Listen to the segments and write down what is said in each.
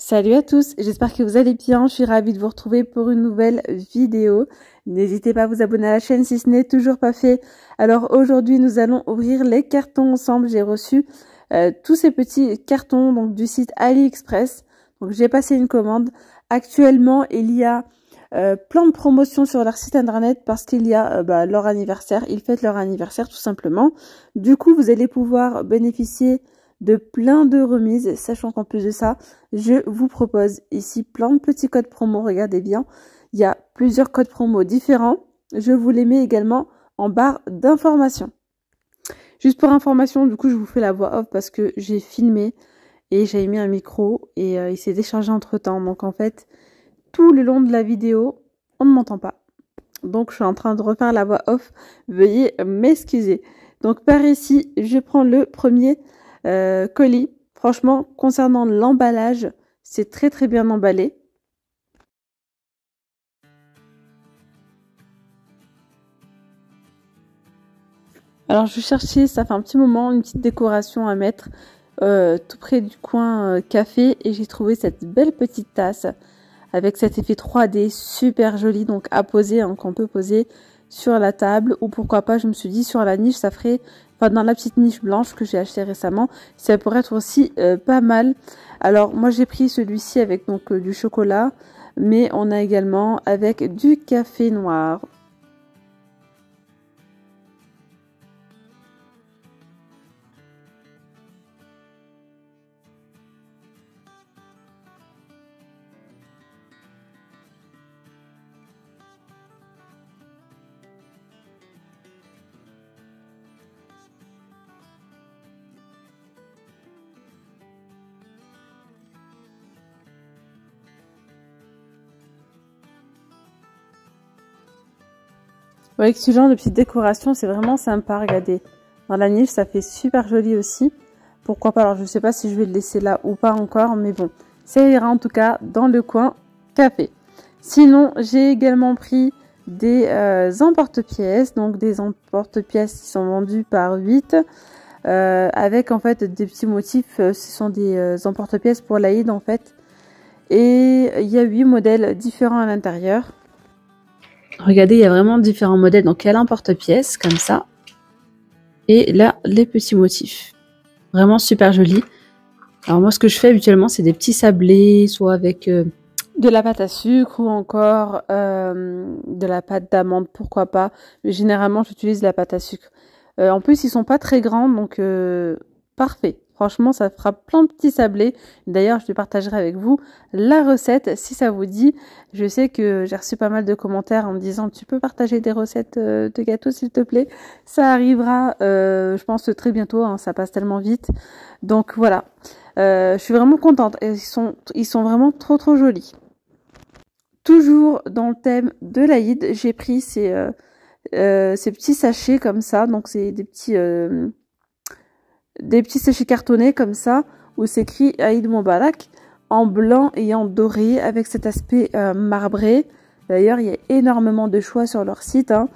Salut à tous, j'espère que vous allez bien, je suis ravie de vous retrouver pour une nouvelle vidéo. N'hésitez pas à vous abonner à la chaîne si ce n'est toujours pas fait. Alors aujourd'hui nous allons ouvrir les cartons ensemble, j'ai reçu tous ces petits cartons donc du site AliExpress. Donc j'ai passé une commande. Actuellement il y a plein de promotions sur leur site internet parce qu'il y a leur anniversaire, ils fêtent leur anniversaire tout simplement. Du coup vous allez pouvoir bénéficier de plein de remises, sachant qu'en plus de ça, je vous propose ici plein de petits codes promo, regardez bien, il y a plusieurs codes promo différents, je vous les mets également en barre d'information. Juste pour information, du coup je vous fais la voix off parce que j'ai filmé et j'avais mis un micro et il s'est déchargé entre temps, donc en fait, tout le long de la vidéo, on ne m'entend pas. Donc je suis en train de refaire la voix off, veuillez m'excuser. Donc par ici, je prends le premier colis. Franchement, concernant l'emballage, c'est très bien emballé. Alors je cherchais, ça fait un petit moment, une petite décoration à mettre tout près du coin café et j'ai trouvé cette belle petite tasse avec cet effet 3D super joli, donc à poser, hein, qu'on peut poser sur la table ou pourquoi pas, je me suis dit sur la niche, ça ferait, enfin dans la petite niche blanche que j'ai acheté récemment, ça pourrait être aussi pas mal. Alors moi j'ai pris celui-ci avec donc du chocolat, mais on a également avec du café noir. Vous voyez que ce genre de petite décoration, c'est vraiment sympa, regardez. Dans la niche, ça fait super joli aussi. Pourquoi pas, alors je ne sais pas si je vais le laisser là ou pas encore, mais bon, ça ira en tout cas dans le coin café. Sinon, j'ai également pris des emporte-pièces, donc des emporte-pièces qui sont vendus par 8, avec en fait des petits motifs, ce sont des emporte-pièces pour l'Aïd en fait. Et il y a 8 modèles différents à l'intérieur. Regardez, il y a vraiment différents modèles. Donc, il y a l'emporte-pièce, comme ça. Et là, les petits motifs. Vraiment super joli. Alors, moi, ce que je fais habituellement, c'est des petits sablés, soit avec de la pâte à sucre ou encore de la pâte d'amande, pourquoi pas. Mais généralement, j'utilise la pâte à sucre. En plus, ils sont pas très grands, donc parfait. Franchement, ça fera plein de petits sablés. D'ailleurs, je partagerai avec vous la recette si ça vous dit. Je sais que j'ai reçu pas mal de commentaires en me disant tu peux partager des recettes de gâteaux s'il te plaît. Ça arrivera, je pense très bientôt. Hein, ça passe tellement vite. Donc voilà, je suis vraiment contente. Et ils sont vraiment trop jolis. Toujours dans le thème de l'Aïd, j'ai pris ces petits sachets comme ça. Donc c'est des petits sachets cartonnés comme ça, où c'est écrit Aïd Moubarak, en blanc et en doré, avec cet aspect marbré. D'ailleurs, il y a énormément de choix sur leur site, hein.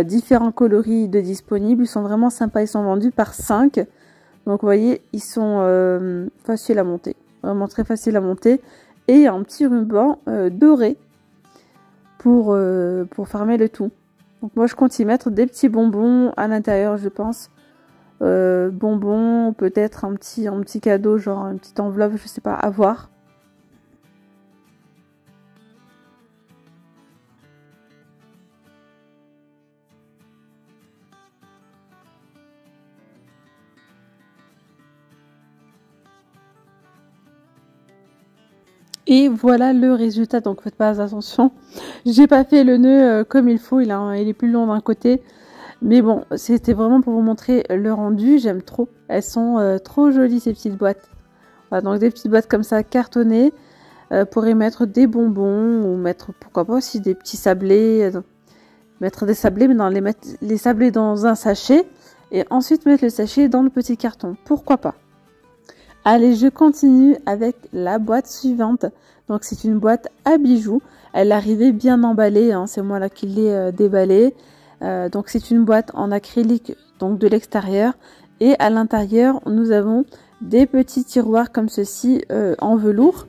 Différents coloris de disponibles, ils sont vraiment sympas, ils sont vendus par 5. Donc vous voyez, ils sont faciles à monter, vraiment très faciles à monter. Et un petit ruban doré pour fermer le tout. Donc moi je compte y mettre des petits bonbons à l'intérieur, je pense. Bonbons, peut-être un petit cadeau, genre une petite enveloppe, je sais pas, à voir. Et voilà le résultat, donc faites pas attention. J'ai pas fait le nœud comme il faut, il est plus long d'un côté. Mais bon, c'était vraiment pour vous montrer le rendu, j'aime trop. Elles sont trop jolies ces petites boîtes. Voilà, donc des petites boîtes comme ça cartonnées pour y mettre des bonbons ou mettre pourquoi pas aussi des petits sablés. Mettre des sablés, mais mettre les sablés dans un sachet et ensuite mettre le sachet dans le petit carton. Pourquoi pas? Allez, je continue avec la boîte suivante. Donc c'est une boîte à bijoux. Elle arrivait bien emballée, hein, c'est moi là qui l'ai déballée. Donc c'est une boîte en acrylique donc de l'extérieur et à l'intérieur nous avons des petits tiroirs comme ceci en velours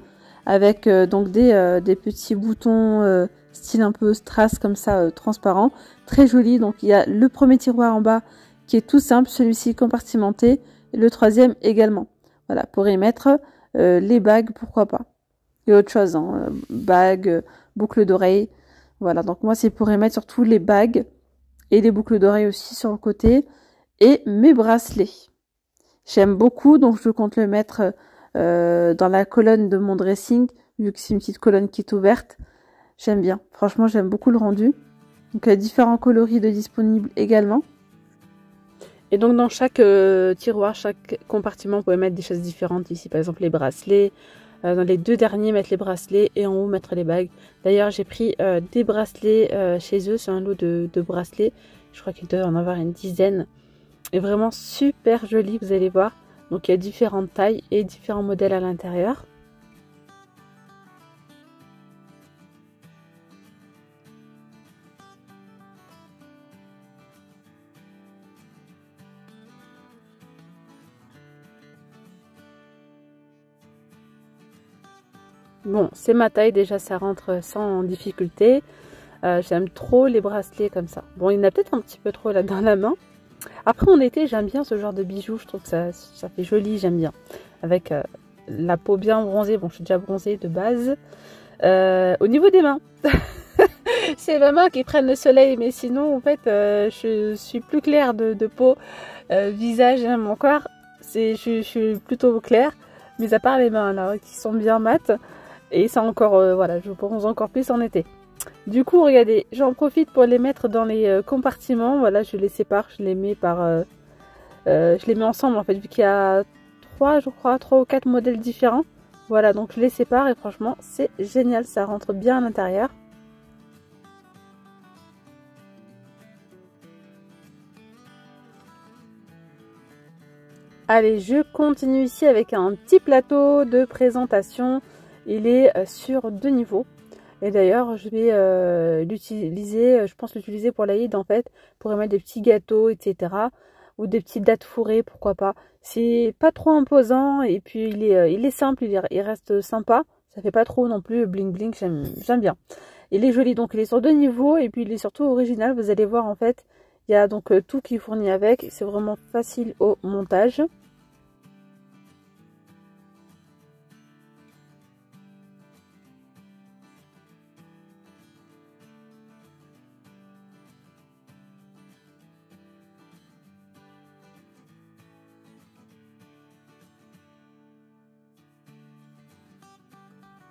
avec donc des petits boutons style un peu strass comme ça, transparent, très joli. Donc il y a le premier tiroir en bas qui est tout simple, celui-ci compartimenté, et le troisième également. Voilà, pour y mettre les bagues, pourquoi pas. Et autre chose, hein, bagues, boucles d'oreilles. Voilà, donc moi c'est pour y mettre surtout les bagues et les boucles d'oreilles aussi sur le côté et mes bracelets. J'aime beaucoup, donc je compte le mettre dans la colonne de mon dressing, vu que c'est une petite colonne qui est ouverte. J'aime bien, franchement j'aime beaucoup le rendu. Donc différents coloris de disponibles également. Et donc dans chaque tiroir, chaque compartiment, vous pouvez mettre des choses différentes. Ici par exemple les bracelets, dans les deux derniers mettre les bracelets et en haut mettre les bagues. D'ailleurs j'ai pris des bracelets chez eux, c'est un lot de bracelets. Je crois qu'il doit en avoir une dizaine. Et vraiment super joli, vous allez voir. Donc il y a différentes tailles et différents modèles à l'intérieur. Bon, c'est ma taille, déjà ça rentre sans difficulté. J'aime trop les bracelets comme ça. Bon, il y en a peut-être un petit peu trop là dans la main. Après en été, j'aime bien ce genre de bijoux, je trouve que ça fait joli, j'aime bien. Avec la peau bien bronzée, bon je suis déjà bronzée de base. Au niveau des mains, c'est mes mains qui prennent le soleil, mais sinon en fait je suis plus claire de peau, visage et mon corps, je suis plutôt claire, mis à part les mains là qui sont bien mates. Et ça encore, voilà, je bronze encore plus en été. Du coup, regardez, j'en profite pour les mettre dans les compartiments. Voilà, je les sépare, je les mets je les mets ensemble en fait, vu qu'il y a je crois, 3 ou 4 modèles différents. Voilà, donc je les sépare et franchement, c'est génial, ça rentre bien à l'intérieur. Allez, je continue ici avec un petit plateau de présentation. Il est sur 2 niveaux. Et d'ailleurs, je vais l'utiliser, je pense l'utiliser pour l'Aïd en fait, pour y mettre des petits gâteaux, etc. Ou des petites dattes fourrées, pourquoi pas. C'est pas trop imposant et puis il est simple, il reste sympa. Ça fait pas trop non plus bling bling, j'aime bien. Il est joli, donc il est sur 2 niveaux et puis il est surtout original. Vous allez voir en fait, il y a donc tout qui est fourni avec. C'est vraiment facile au montage.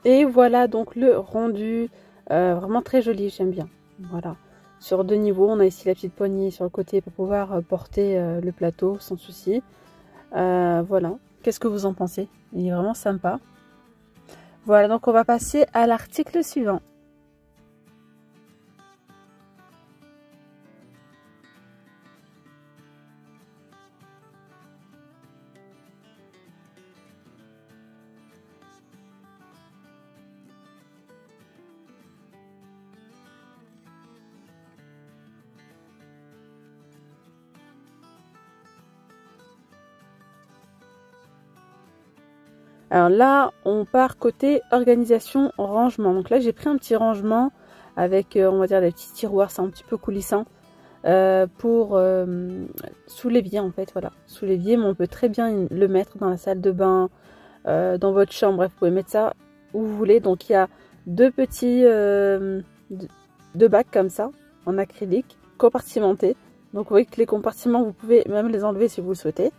Et voilà donc le rendu, vraiment très joli, j'aime bien. Voilà, sur 2 niveaux, on a ici la petite poignée sur le côté pour pouvoir porter le plateau sans souci. Voilà, qu'est-ce que vous en pensez? Il est vraiment sympa. Voilà, donc on va passer à l'article suivant. Alors là, on part côté organisation, rangement. Donc là, j'ai pris un petit rangement avec, on va dire, des petits tiroirs, c'est un petit peu coulissant, pour sous l'évier en fait, voilà. Sous l'évier, mais on peut très bien le mettre dans la salle de bain, dans votre chambre, bref, vous pouvez mettre ça où vous voulez. Donc il y a 2 petits, 2 bacs comme ça, en acrylique, compartimentés. Donc vous voyez que les compartiments, vous pouvez même les enlever si vous le souhaitez.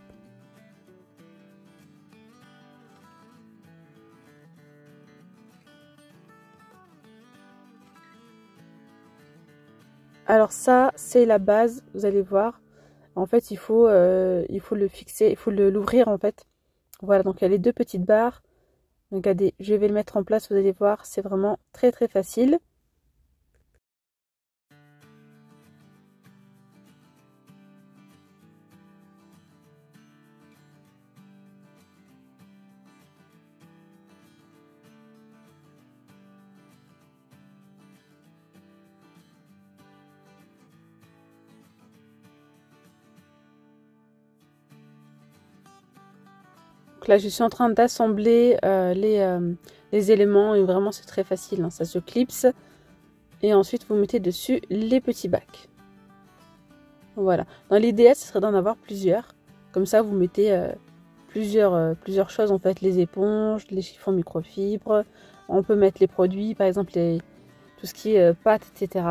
Alors ça, c'est la base, vous allez voir. En fait, il faut le fixer, il faut l'ouvrir en fait. Voilà, donc il y a les 2 petites barres. Regardez, je vais le mettre en place, vous allez voir, c'est vraiment très très facile. Donc là, je suis en train d'assembler les éléments et vraiment c'est très facile, hein, ça se clipse. Et ensuite, vous mettez dessus les petits bacs. Voilà. Dans l'idéal, ce serait d'en avoir plusieurs. Comme ça, vous mettez plusieurs choses, en fait, les éponges, les chiffons microfibres. On peut mettre les produits, par exemple, tout ce qui est pâtes, etc.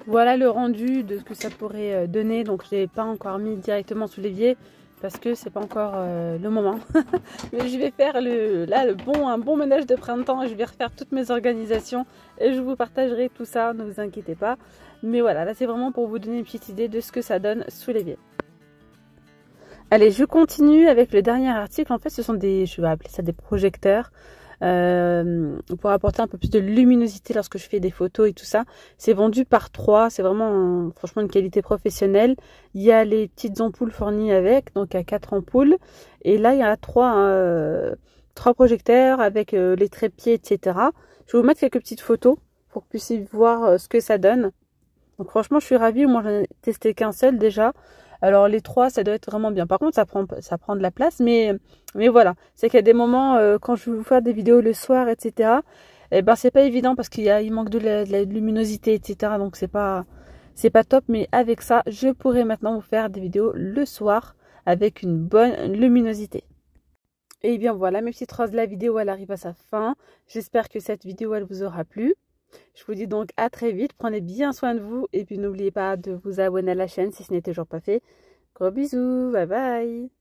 Voilà le rendu de ce que ça pourrait donner. Donc je l'ai pas encore mis directement sous l'évier parce que c'est pas encore le moment. Mais je vais faire un bon ménage de printemps. Je vais refaire toutes mes organisations et je vous partagerai tout ça, ne vous inquiétez pas. Mais voilà, là c'est vraiment pour vous donner une petite idée de ce que ça donne sous l'évier. Allez, je continue avec le dernier article. En fait, ce sont je vais appeler ça des projecteurs. Pour apporter un peu plus de luminosité lorsque je fais des photos et tout ça. C'est vendu par 3, c'est vraiment franchement une qualité professionnelle. Il y a les petites ampoules fournies avec, donc à 4 ampoules. Et là, il y a 3 projecteurs avec les trépieds, etc. Je vais vous mettre quelques petites photos pour que vous puissiez voir ce que ça donne. Donc franchement, je suis ravie. Moi, j'en ai testé qu'un seul déjà. Alors les 3, ça doit être vraiment bien. Par contre, ça prend de la place, mais voilà. C'est qu'il y a des moments, quand je veux vous faire des vidéos le soir, etc., eh ben, c'est pas évident parce il manque de la luminosité, etc. Donc c'est pas top. Mais avec ça, je pourrais maintenant vous faire des vidéos le soir avec une bonne luminosité. Et bien voilà, mes petites roses, la vidéo, elle arrive à sa fin. J'espère que cette vidéo, elle vous aura plu. Je vous dis donc à très vite, prenez bien soin de vous et puis n'oubliez pas de vous abonner à la chaîne si ce n'est toujours pas fait. Gros bisous, bye bye.